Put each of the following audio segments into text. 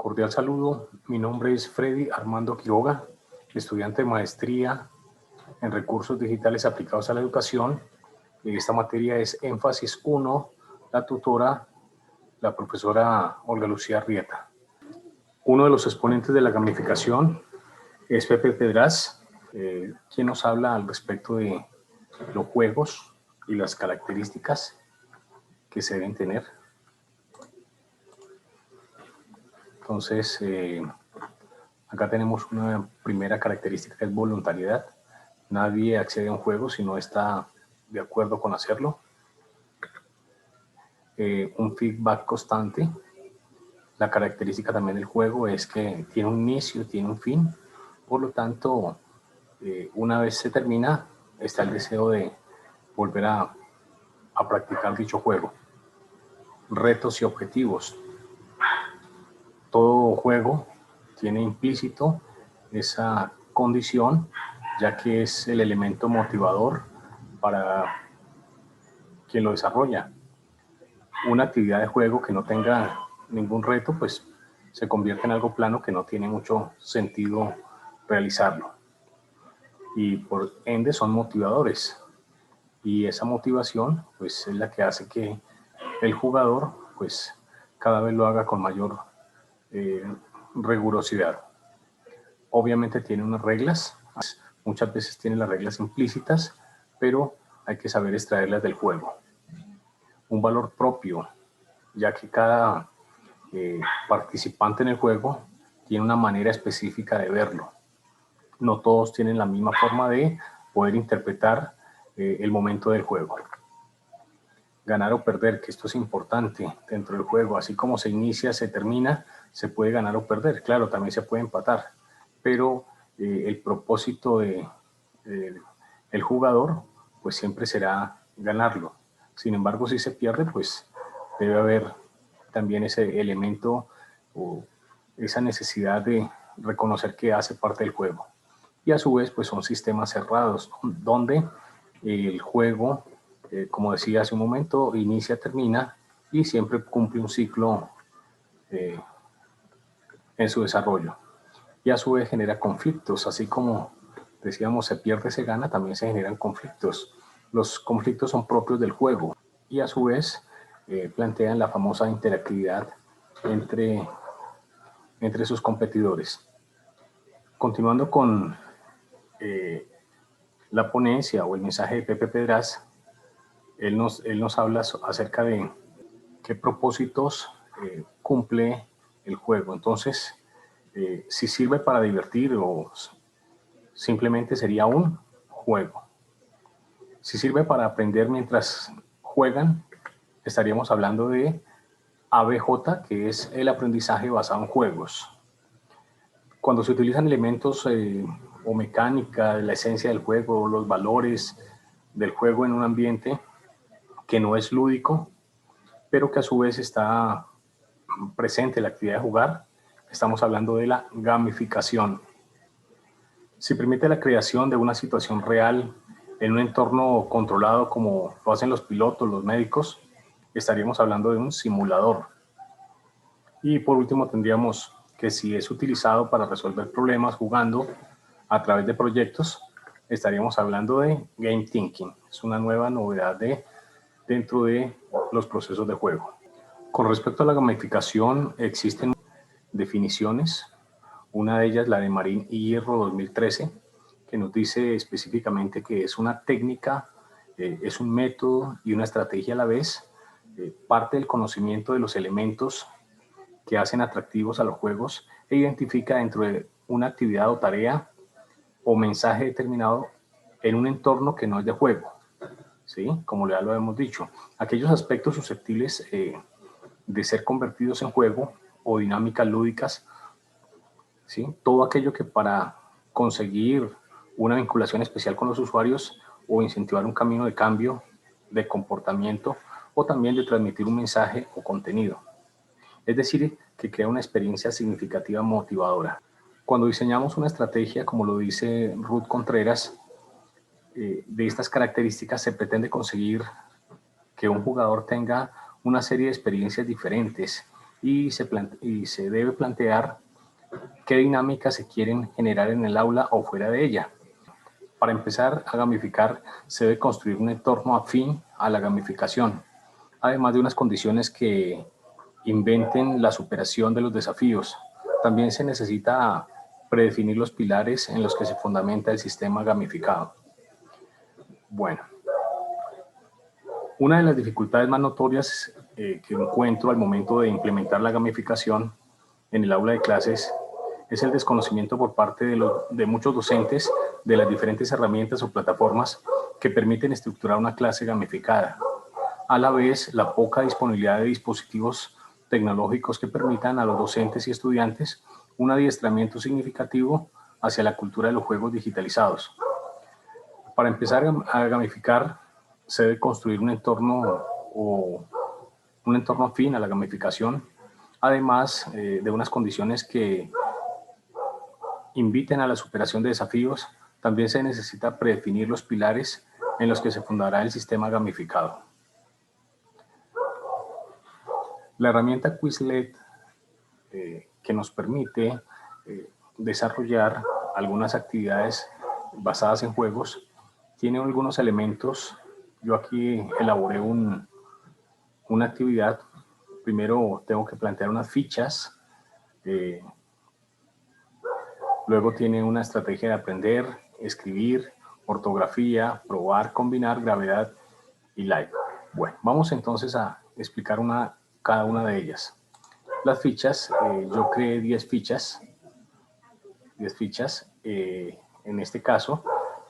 Cordial saludo, mi nombre es Freddy Armando Quiroga, estudiante de maestría en recursos digitales aplicados a la educación. Esta materia es énfasis 1, la tutora, la profesora Olga Lucía Arrieta. Uno de los exponentes de la gamificación es Pepe Pedraz, quien nos habla al respecto de los juegos y las características que se deben tener. Entonces, acá tenemos una primera característica que es voluntariedad. Nadie accede a un juego si no está de acuerdo con hacerlo. Un feedback constante. La característica también del juego es que tiene un inicio, tiene un fin. Por lo tanto, una vez se termina, está el deseo de volver a practicar dicho juego. Retos y objetivos. Todo juego tiene implícito esa condición, ya que es el elemento motivador para quien lo desarrolla. Una actividad de juego que no tenga ningún reto, pues se convierte en algo plano que no tiene mucho sentido realizarlo. Y por ende son motivadores. Y esa motivación, pues es la que hace que el jugador, pues cada vez lo haga con mayor rigurosidad. Obviamente tiene unas reglas, muchas veces tiene las reglas implícitas, pero hay que saber extraerlas del juego. Un valor propio, ya que cada participante en el juego tiene una manera específica de verlo. No todos tienen la misma forma de poder interpretar el momento del juego. Ganar o perder, que esto es importante dentro del juego, así como se inicia, se termina, se puede ganar o perder. Claro, también se puede empatar, pero el propósito del jugador pues siempre será ganarlo. Sin embargo, si se pierde, pues debe haber también ese elemento o esa necesidad de reconocer que hace parte del juego. Y a su vez, pues son sistemas cerrados, donde el juego, como decía hace un momento, inicia, termina y siempre cumple un ciclo en su desarrollo. Y a su vez genera conflictos, así como decíamos, se pierde, se gana, también se generan conflictos. Los conflictos son propios del juego y a su vez plantean la famosa interactividad entre sus competidores. Continuando con la ponencia o el mensaje de Pepe Pedraz, él nos habla acerca de qué propósitos cumple el juego. Entonces, si sirve para divertir o simplemente sería un juego. Si sirve para aprender mientras juegan, estaríamos hablando de ABJ, que es el aprendizaje basado en juegos. Cuando se utilizan elementos o mecánica de la esencia del juego, los valores del juego en un ambiente que no es lúdico, pero que a su vez está presente en la actividad de jugar, estamos hablando de la gamificación. Si permite la creación de una situación real en un entorno controlado como lo hacen los pilotos, los médicos, estaríamos hablando de un simulador. Y por último tendríamos que si es utilizado para resolver problemas jugando a través de proyectos, estaríamos hablando de game thinking. Es una nueva novedad dentro de los procesos de juego. Con respecto a la gamificación, existen definiciones. Una de ellas, la de Marín y Hierro 2013, que nos dice específicamente que es una técnica, es un método y una estrategia a la vez, parte del conocimiento de los elementos que hacen atractivos a los juegos e identifica dentro de una actividad o tarea o mensaje determinado en un entorno que no es de juego, ¿sí? Como ya lo hemos dicho, aquellos aspectos susceptibles de ser convertidos en juego o dinámicas lúdicas, ¿sí? Todo aquello que para conseguir una vinculación especial con los usuarios o incentivar un camino de cambio de comportamiento o también de transmitir un mensaje o contenido. Es decir, que crea una experiencia significativa motivadora. Cuando diseñamos una estrategia, como lo dice Ruth Contreras, de estas características se pretende conseguir que un jugador tenga una serie de experiencias diferentes y se debe plantear qué dinámicas se quieren generar en el aula o fuera de ella. Para empezar a gamificar, se debe construir un entorno afín a la gamificación, además de unas condiciones que inventen la superación de los desafíos. También se necesita predefinir los pilares en los que se fundamenta el sistema gamificado. Bueno, una de las dificultades más notorias que encuentro al momento de implementar la gamificación en el aula de clases es el desconocimiento por parte de muchos docentes de las diferentes herramientas o plataformas que permiten estructurar una clase gamificada. A la vez, la poca disponibilidad de dispositivos tecnológicos que permitan a los docentes y estudiantes un adiestramiento significativo hacia la cultura de los juegos digitalizados. Para empezar a gamificar, se debe construir un entorno afín a la gamificación, además de unas condiciones que inviten a la superación de desafíos. También se necesita predefinir los pilares en los que se fundará el sistema gamificado. La herramienta Quizlet que nos permite desarrollar algunas actividades basadas en juegos tiene algunos elementos. Yo aquí elaboré una actividad. Primero tengo que plantear unas fichas. Luego tiene una estrategia de aprender, escribir, ortografía, probar, combinar, gravedad y live. Bueno, vamos entonces a explicar cada una de ellas. Las fichas, yo creé 10 fichas. 10 fichas. En este caso,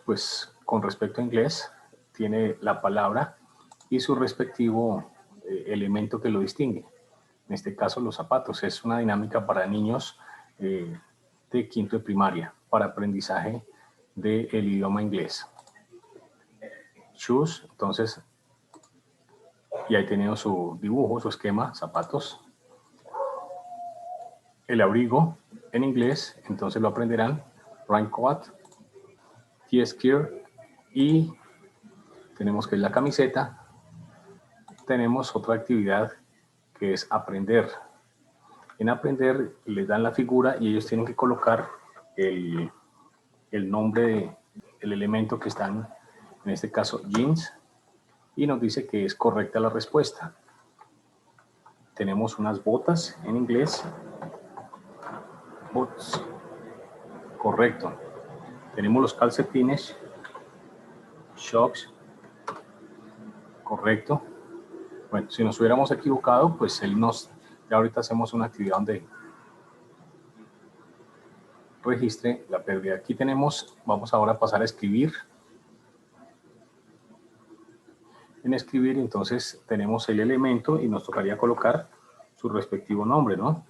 pues con respecto a inglés, tiene la palabra y su respectivo elemento que lo distingue. En este caso, los zapatos. Es una dinámica para niños de quinto de primaria para aprendizaje del idioma inglés. Shoes, entonces, y ahí tenemos su dibujo, su esquema, zapatos. El abrigo en inglés, entonces lo aprenderán. Raincoat, T-skirt, y tenemos que es la camiseta. Tenemos otra actividad que es aprender. En aprender les dan la figura y ellos tienen que colocar el nombre del elemento que están, en este caso jeans, y nos dice que es correcta la respuesta. Tenemos unas botas en inglés. Boots, correcto. Tenemos los calcetines. Shocks, correcto. Bueno, si nos hubiéramos equivocado, pues ya ahorita hacemos una actividad donde registre la pérdida. Aquí vamos ahora a pasar a escribir. En escribir, entonces, tenemos el elemento y nos tocaría colocar su respectivo nombre, ¿no?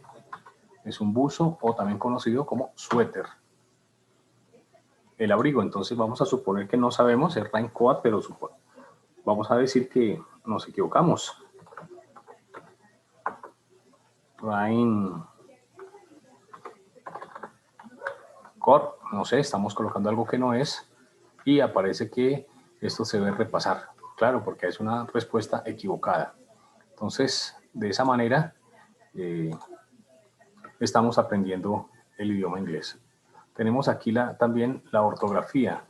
Es un buzo o también conocido como suéter. El abrigo, entonces vamos a suponer que no sabemos, es raincoat, pero vamos a decir que nos equivocamos. Raincoat, no sé, estamos colocando algo que no es y aparece que esto se debe repasar. Claro, porque es una respuesta equivocada. Entonces, de esa manera, estamos aprendiendo el idioma inglés. Tenemos aquí también la ortografía.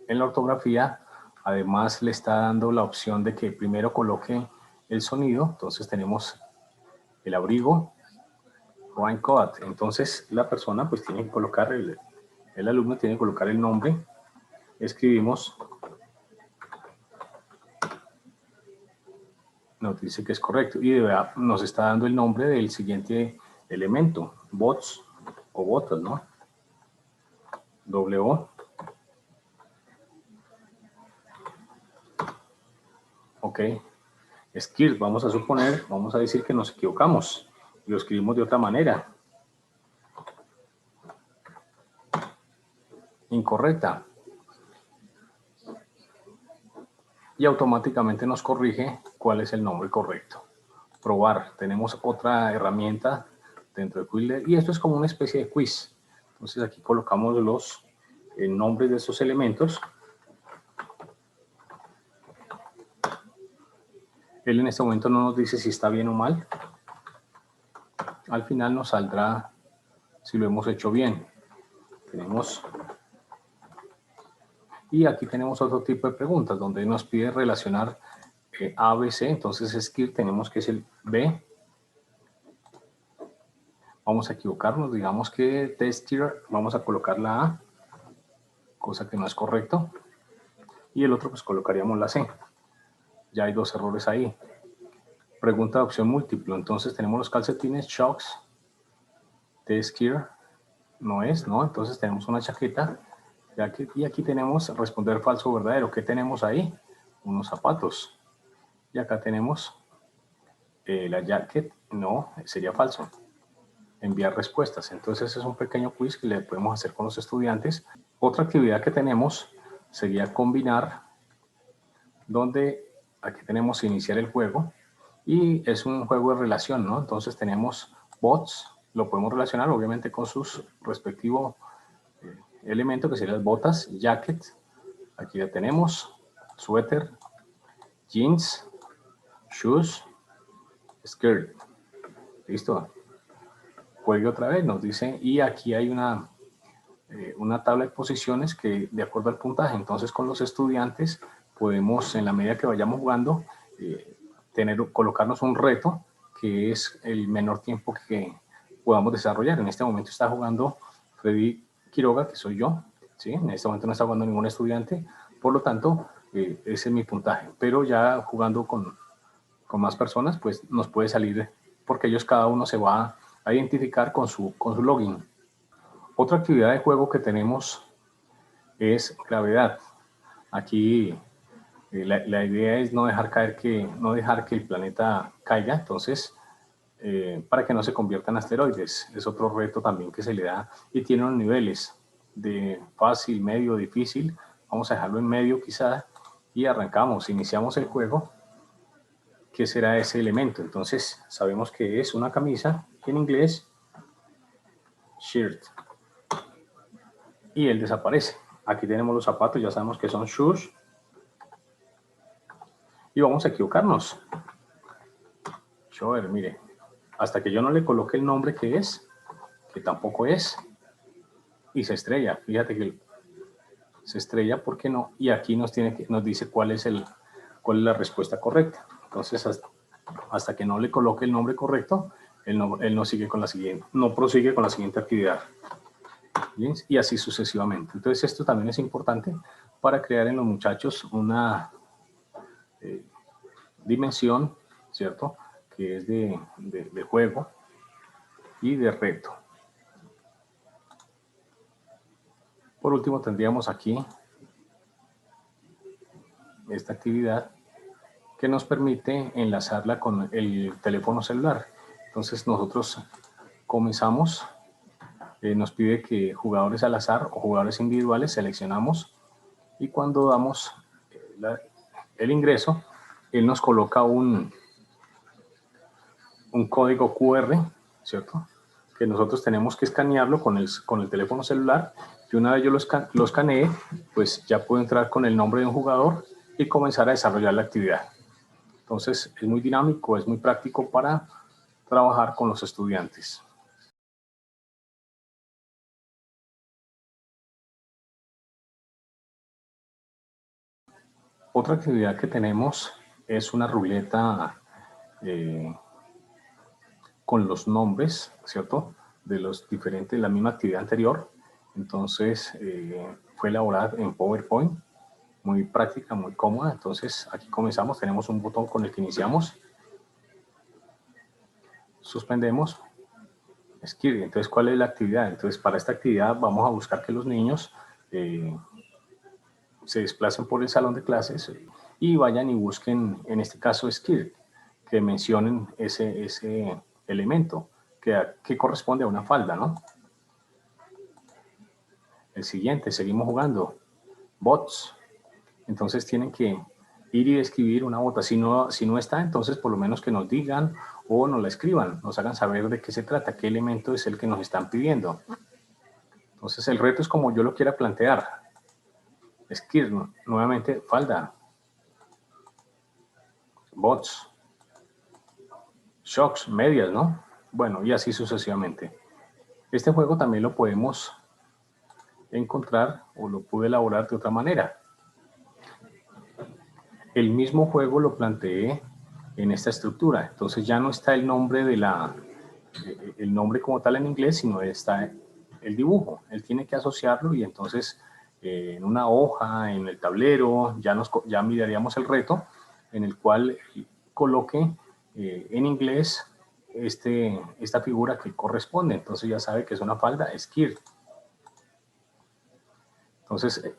En la ortografía, además, le está dando la opción de que primero coloque el sonido. Entonces, tenemos el abrigo, raincoat. Entonces, la persona pues tiene que colocar, el alumno tiene que colocar el nombre. Escribimos. Nos dice que es correcto y nos está dando el nombre del siguiente elemento, bots o botas, ¿no? W. Ok. Skills, vamos a decir que nos equivocamos y lo escribimos de otra manera. Incorrecta. Y automáticamente nos corrige cuál es el nombre correcto. Probar. Tenemos otra herramienta dentro de Quizlet y esto es como una especie de quiz. Entonces aquí colocamos los nombres de esos elementos. Él en este momento no nos dice si está bien o mal. al final nos saldrá si lo hemos hecho bien. Y aquí tenemos otro tipo de preguntas donde nos pide relacionar A, B, C. Entonces skip tenemos que es el B. Vamos a equivocarnos, digamos que tester, vamos a colocar la A, cosa que no es correcto. Y el otro pues colocaríamos la C. Ya hay dos errores ahí. Pregunta de opción múltiple, entonces tenemos los calcetines, shocks, tester, no es, ¿no? Entonces tenemos una chaqueta. Y aquí tenemos responder falso o verdadero. ¿Qué tenemos ahí? Unos zapatos. Y acá tenemos la jacket, no, sería falso. Enviar respuestas. Entonces es un pequeño quiz que le podemos hacer con los estudiantes. Otra actividad que tenemos sería combinar, donde aquí tenemos iniciar el juego y es un juego de relación, ¿no? Entonces tenemos bots, lo podemos relacionar obviamente con sus respectivos elementos que serían las botas, jacket, aquí ya tenemos, suéter, jeans, shoes, skirt. Listo. Juegue otra vez, nos dice, y aquí hay una tabla de posiciones que de acuerdo al puntaje, entonces con los estudiantes podemos en la medida que vayamos jugando colocarnos un reto que es el menor tiempo que podamos desarrollar. En este momento está jugando Freddy Quiroga, que soy yo, ¿sí? En este momento no está jugando ningún estudiante, por lo tanto ese es mi puntaje, pero ya jugando con más personas pues nos puede salir porque ellos cada uno se va a identificar con su login. Otra actividad de juego que tenemos es gravedad. Aquí la idea es no dejar que el planeta caiga, entonces para que no se convierta en asteroides. Es otro reto también que se le da y tiene unos niveles de fácil, medio, difícil. Vamos a dejarlo en medio quizá y arrancamos, iniciamos el juego. ¿Qué será ese elemento? Entonces sabemos que es una camisa, en inglés shirt, y él desaparece. Aquí tenemos los zapatos, ya sabemos que son shoes. Y vamos a equivocarnos. Shower, mire, hasta que yo no le coloque el nombre que es, que tampoco es, y se estrella. Fíjate que se estrella porque no, y aquí nos dice cuál es la respuesta correcta. Entonces, hasta que no le coloque el nombre correcto, él no sigue con la siguiente, no prosigue con la siguiente actividad. ¿Bien? Y así sucesivamente. Entonces, esto también es importante para crear en los muchachos una dimensión, ¿cierto? Que es de juego y de reto. Por último, tendríamos aquí esta actividad que nos permite enlazarla con el teléfono celular. Entonces, nosotros comenzamos, nos pide que jugadores al azar o jugadores individuales seleccionamos y cuando damos el ingreso, él nos coloca un código QR, ¿cierto? Que nosotros tenemos que escanearlo con el teléfono celular, y una vez yo lo escanee, pues ya puedo entrar con el nombre de un jugador y comenzar a desarrollar la actividad. Entonces es muy dinámico, es muy práctico para trabajar con los estudiantes. Otra actividad que tenemos es una ruleta con los nombres, ¿cierto? De los diferentes, la misma actividad anterior. Entonces fue elaborada en PowerPoint, muy práctica, muy cómoda. Entonces aquí comenzamos, tenemos un botón con el que iniciamos, suspendemos, escribe. Entonces, ¿cuál es la actividad? Entonces, para esta actividad vamos a buscar que los niños se desplacen por el salón de clases y vayan y busquen, en este caso, skill, que mencionen ese elemento que corresponde a una falda, ¿no? El siguiente, seguimos jugando, bots. Entonces tienen que ir y escribir una bota. Si no está, entonces por lo menos que nos digan o nos la escriban, nos hagan saber de qué se trata, qué elemento es el que nos están pidiendo. Entonces el reto es como yo lo quiera plantear. Skirt, nuevamente falda. Bots. Shocks, medias, ¿no? Bueno, y así sucesivamente. Este juego también lo podemos encontrar o lo pude elaborar de otra manera. El mismo juego lo planteé en esta estructura. Entonces ya no está el nombre el nombre como tal en inglés, sino está el dibujo. Él tiene que asociarlo y entonces en una hoja, en el tablero, ya miraríamos el reto en el cual coloque en inglés esta figura que corresponde. Entonces ya sabe que es una falda, skirt. Entonces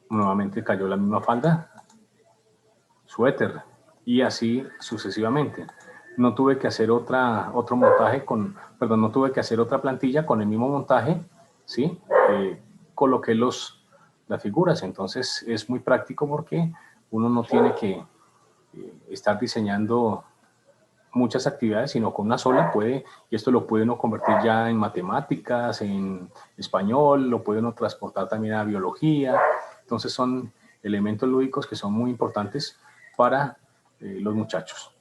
nuevamente cayó la misma falda, suéter, y así sucesivamente. No tuve que hacer otro montaje perdón, no tuve que hacer otra plantilla con el mismo montaje, ¿sí? Coloqué las figuras, entonces es muy práctico porque uno no tiene que estar diseñando muchas actividades, sino con una sola puede, y esto lo puede uno convertir ya en matemáticas, en español, lo puede uno transportar también a biología. Entonces son elementos lúdicos que son muy importantes para los muchachos.